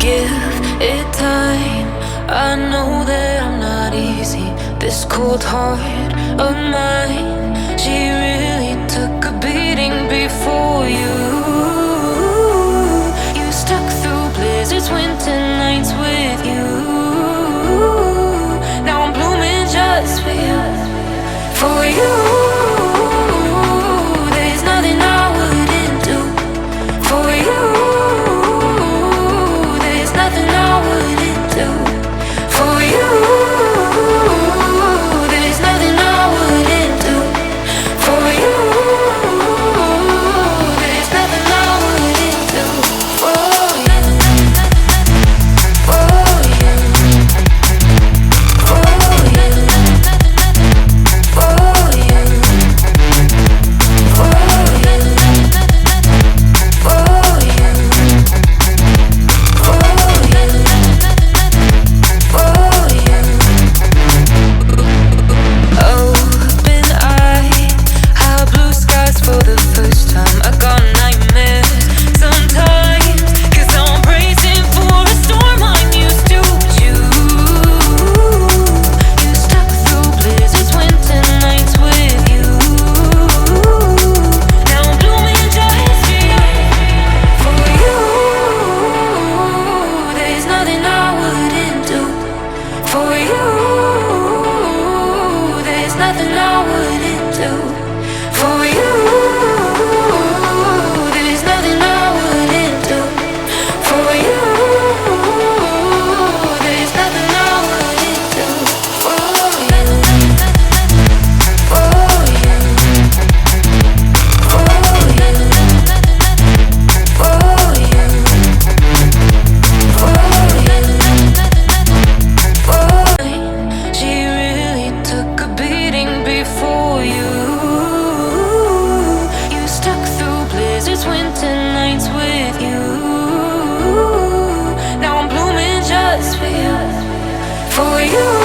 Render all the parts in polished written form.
give it time. I know that I'm not easy. This cold heart of mine, she really took a beating before you. You stuck through blizzards, winter nights with you. Now I'm blooming just for you, for you. There's nothing I wouldn't do for you. There's nothing I wouldn't do for you. There's nothing I wouldn't do for you. There's nothing I wouldn't do for you. For you. For you. For you.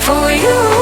For you.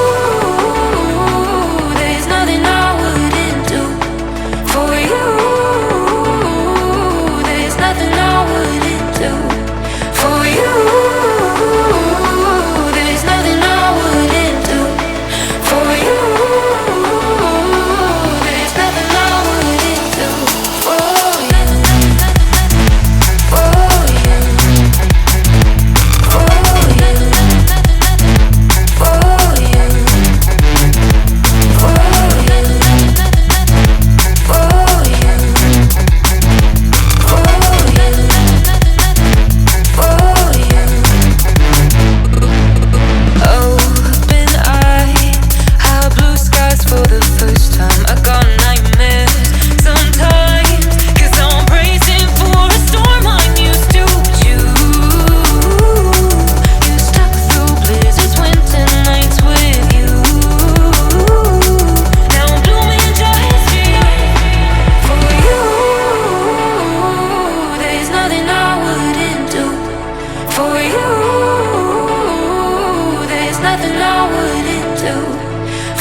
nothing I wouldn't do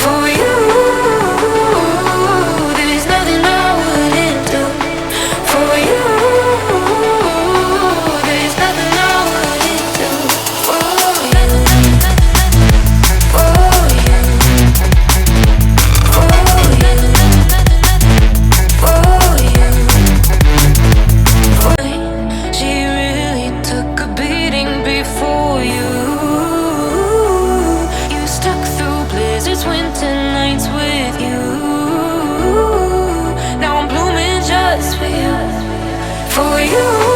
for you. There's nothing I wouldn't do for you. There's nothing I wouldn't do for you. For you. For you. For you. For you. She really took a beating before you. You stuck through blizzards, winter nights with you. Now I'm blooming just for you. For you.